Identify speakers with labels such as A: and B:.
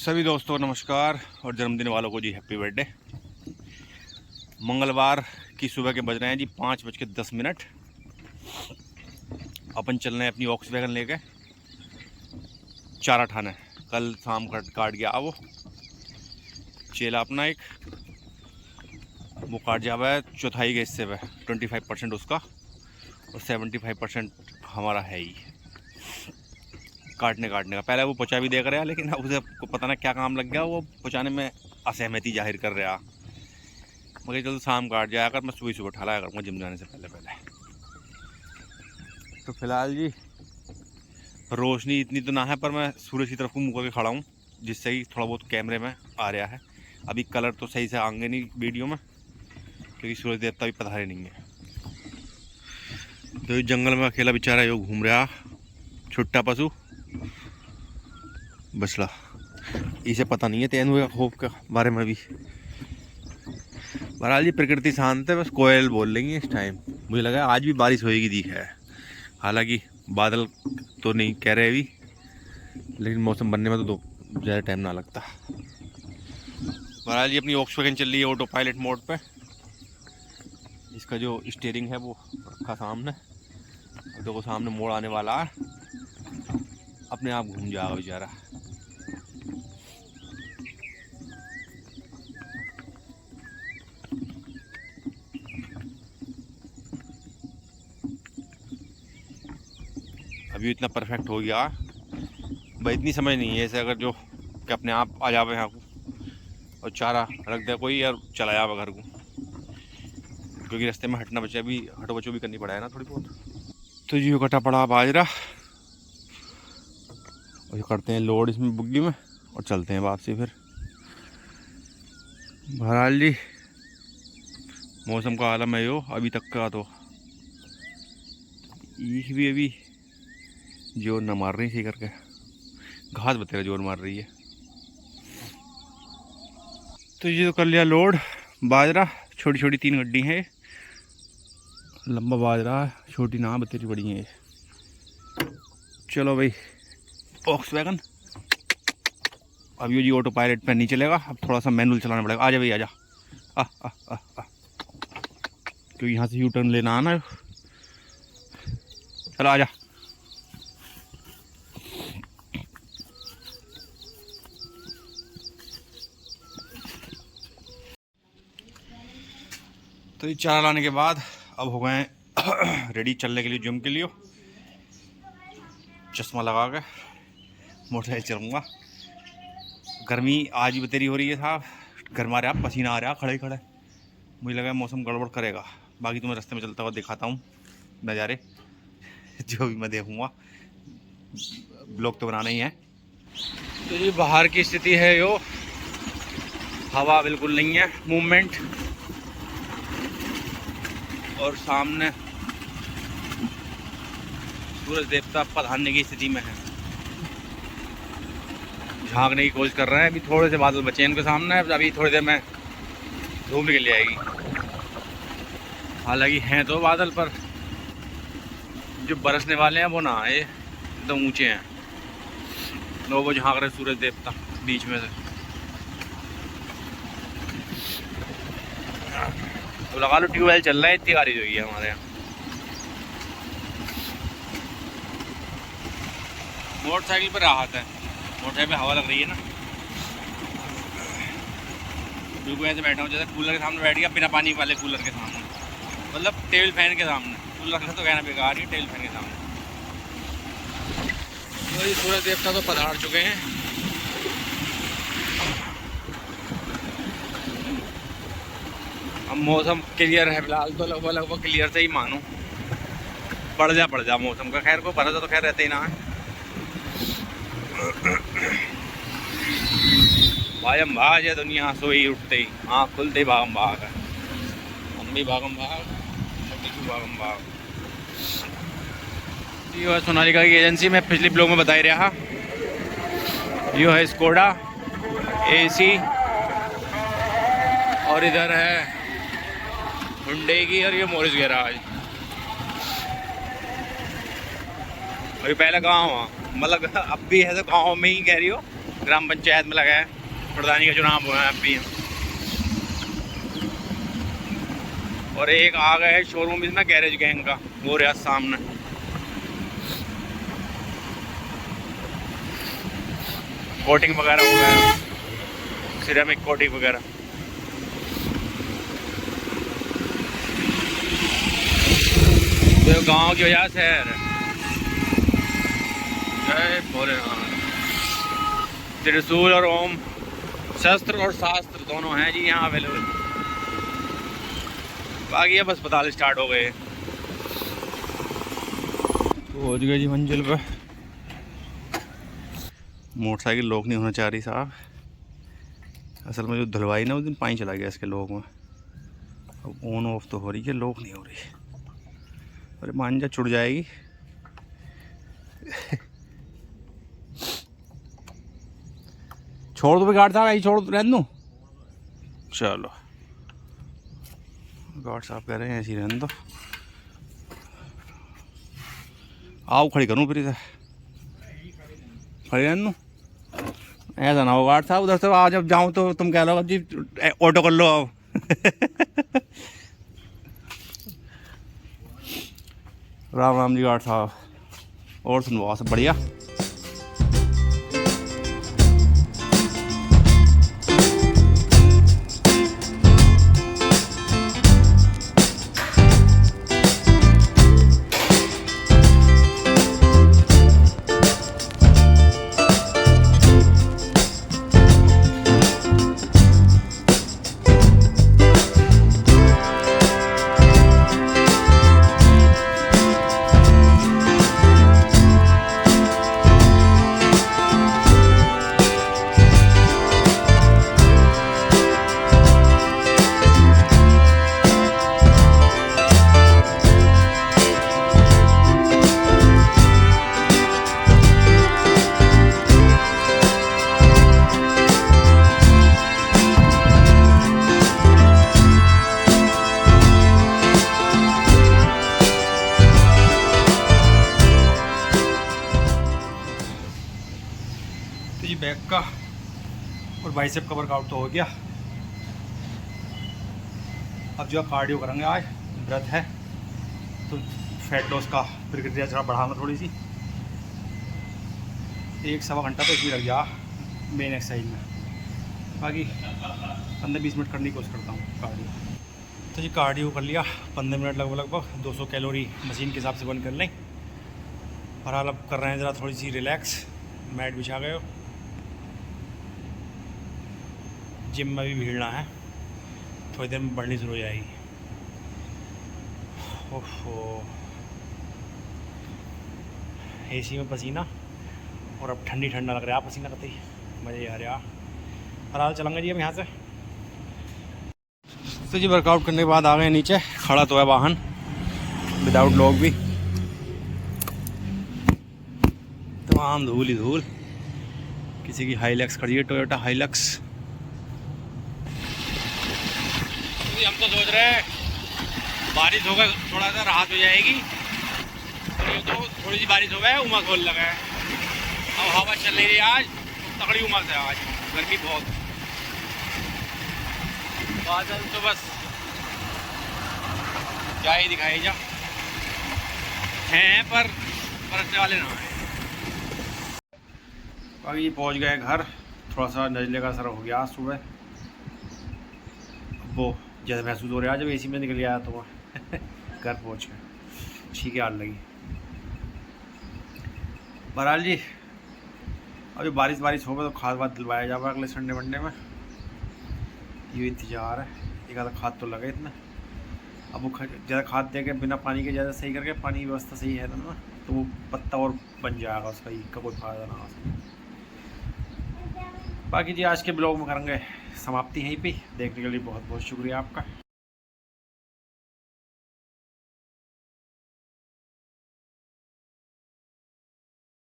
A: सभी दोस्तों नमस्कार और जन्मदिन वालों को जी हैप्पी बर्थडे। मंगलवार की सुबह के बज रहे हैं जी 5:10। अपन चल रहे हैं अपनी वॉक्सवैगन लेके चारा ठाने। कल शाम काट गया वो चेला अपना एक, वो काट जावा है चौथाई के हिस्से पे 25% उसका और 75% हमारा है ही काटने का। पहले वो पोचा भी देख रहा, लेकिन अब उसे पता ना क्या काम लग गया, वो पहुँचाने में असहमति जाहिर कर रहा। मगर चलो शाम काट जाया कर, मैं सुबह उठा लाया करूँगा जिम जाने से पहले। तो फिलहाल जी रोशनी इतनी तो ना है, पर मैं सूरज की तरफ को मुँह करके खड़ा हूँ, जिससे ही थोड़ा बहुत कैमरे में आ रहा है। अभी कलर तो सही से आएंगे नहीं वीडियो में, क्योंकि सूरज देवता भी पधारे नहीं है। तो जंगल में अकेला बेचारा यो घूम रहा छुट्टा पशु बसला, इसे पता नहीं है तेंदुए का खौफ के बारे में भी। बहरहाल जी प्रकृति शांत है, बस कोयल बोल रही है इस टाइम। मुझे लगा आज भी बारिश होएगी दी है, हालांकि बादल तो नहीं कह रहे अभी, लेकिन मौसम बनने में तो ज़्यादा टाइम ना लगता। बहरहाल जी अपनी वॉक्सवैगन चल रही है ऑटो पायलट मोड पे। इसका जो स्टीयरिंग है वो रखा सामने, देखो सामने मोड़ आने वाला है, अपने आप घूम जाएगा बेचारा। अभी इतना परफेक्ट हो गया भाई, इतनी समझ नहीं है ऐसे, अगर जो कि अपने आप आ जावे यहाँ को और चारा रख दे कोई और चला जावे घर को, क्योंकि रास्ते में हटना बचा भी, हटो बचो भी करनी पड़ा है ना थोड़ी बहुत। तो जी कटा पड़ा बाजरा, और ये करते हैं लोड इसमें बुग्गी में और चलते हैं वापसी फिर। बहरहाल जी मौसम का आलम है यो अभी तक का, तो ईख भी अभी जोर न मार रही सही करके, घास बतेरा जोर मार रही है। तो ये तो कर लिया लोड बाजरा, छोटी छोटी 3 गड्डी है, लंबा बाजरा छोटी ना बतेरी बड़ी है। चलो भाई वॉक्सवैगन अब ये जी ऑटो पायलट पे नहीं चलेगा, अब थोड़ा सा मैनुअल चलाना पड़ेगा। आजा भाई आजा, क्योंकि यहाँ से यू टर्न लेना आना। चलो आजा। तो ये चारा लाने के बाद अब हो गए रेडी चलने के लिए जिम के लिए। चश्मा लगा के मोटरसाइकिल चलूँगा। गर्मी आज भी बतेरी हो रही है साहब, गर्मा रहा, पसीना आ रहा खड़े खड़े। मुझे लगा मौसम गड़बड़ करेगा, बाकी तो मैं रास्ते में चलता हुआ दिखाता हूँ नज़ारे जो भी मैं देखूँगा, ब्लॉग तो बनाना ही है। तो ये बाहर की स्थिति है यो, हवा बिल्कुल नहीं है, मूवमेंट, और सामने सूरज देवता पधारने की स्थिति में है, झांकने की कोशिश कर रहे हैं। अभी थोड़े से बादल बचे इनके सामने, अभी थोड़ी देर में धूप निकल जाएगी। हालांकि हैं तो बादल, पर जो बरसने वाले हैं वो ना आए, एकदम ऊंचे हैं। लोग वो झांक रहे सूरज देवता बीच में से। तो लगा लो ट्यूबवेल चल रहा है, इतनी बारिश हुई है हमारे यहाँ। मोटरसाइकिल पर राहत है, मोटरसाइकिल पे हवा लग रही है ना, बिल्कुल ऐसे बैठा हूँ जैसे कूलर के सामने बैठ गया, बिना पानी वाले कूलर के सामने, मतलब टेबल फैन के सामने। कूलर का तो कहना बेकार ही, टेबल फैन के सामने। तो ये सूरज देवता तो पधार चुके हैं। अब मौसम क्लियर है फिलहाल, तो लगभग क्लियर से ही मानो, पड़ जा मौसम का। खैर को भरोसा तो खैर रहते ही ना है। भागम भाग है दुनिया, सोई उठते ही आँख खुलते ही भागम भाग है। हम भी भागम भाग, भागम भाग। ये है सोनालिका की एजेंसी, मैं पिछले ब्लॉग में बता ही रहा। ये है स्कोडा AC, और इधर है हुंडई की, और ये मोरिस गैराज। अभी पहले गाँव, मतलब अब भी है तो गाँव में ही कह रही हो, ग्राम पंचायत में लगा है, प्रधानी का चुनाव हुआ है अभी। और एक आ गया है शोरूम इसमें गैरेज गैंग का, वो रहा सामने। कोटिंग वगैरह हो गया, सिरेमिक कोटिंग वगैरह। तो गांव की वजह से जय भोलेनाथ। त्रिशूल और ओम, शस्त्र और शास्त्र दोनों हैं जी यहाँ अवेलेबल। बाकी अब अस्पताल स्टार्ट हो गए, पहुँच गए जी मंजिल पे। मोटरसाइकिल लॉक नहीं होना चाह रही साहब, असल में जो धुलवाई ना उस दिन पानी चला गया इसके लॉक में। अब ऑन ऑफ तो हो रही है, लॉक नहीं हो रही। अरे मांझा छुट जाएगी। छोड़ दो भी गार्ड साहब, यही छोड़ रहने दो। चलो गार्ड साहब कह रहे हैं ऐसी रहने दो। आओ खड़ी करूँ फिर इधर, खड़ी रहने दो। ऐसा ना हो गार्ड साहब, उधर से आ जब जाऊँ तो तुम कह लो जी ऑटो कर लो अब। राम राम जी गार्ड साहब, और सुनवाओ सब बढ़िया। तो ये बैक का और बाइसेप का वर्कआउट तो हो गया। अब जो कार्डियो करेंगे, आज व्रत है तो फैट लॉस का प्रक्रिया जरा बढ़ाना थोड़ी सी। 1-1.25 घंटा तो इसमें लग जा मेन एक्सरसाइज में, बाकी 15-20 मिनट करने की कोशिश करता हूँ कार्डियो। तो ये कार्डियो कर लिया 15 मिनट लगभग 200 कैलोरी मशीन के हिसाब से बर्न कर लें। बहरहाल अब कर रहे हैं ज़रा थोड़ी सी रिलैक्स, मैट बिछा गए हो। जिम में भी भीड़ना है, थोड़ी देर में बढ़नी शुरू हो जाएगी। ओहो, एसी में पसीना और अब ठंडी ठंडा लग रहा है पसीना करते ही, मज़े आ रहा। बहरहाल चलेंगे जी अब यहाँ से। तो जी वर्कआउट करने के बाद आ गए नीचे, खड़ा तो है वाहन विदाउट लॉक भी, तमाम धूल ही धूल। किसी की हाईलक्स खड़ी है, टोयोटा हाईलक्स। हम तो सोच रहे हैं बारिश होगा थोड़ा सा राहत हो जाएगी, तो थोड़ी सी बारिश हो गया, उमस होने लगा है। अब हवा चल रही है, आज तगड़ी उमस है, आज गर्मी बहुत। बादल तो बस क्या ही दिखाई जा हैं, पर बरसने वाले ना हैं। बाकी पहुंच गए घर, थोड़ा सा नजले का असर हो गया सुबह, वो जैसे महसूस हो रहा है जब एसी में निकल आया तो घर पहुंच गए, ठीक है हाल लगी। बहरहाल जी अभी बारिश होगा तो खाद वाद दिलवाया जाएगा अगले संडे वनडे में, ये इंतजार है। एक आधा खाद तो लगे इतना, अब वो ज़्यादा खाद दे के बिना पानी के ज़्यादा सही करके, पानी की व्यवस्था सही है ना तो वो पत्ता और बन जाएगा उसका, इसका कोई फायदा ना हो सकता। बाकी जी आज के ब्लॉग में करेंगे समाप्ति यहीं पे। देखने के लिए बहुत बहुत शुक्रिया आपका।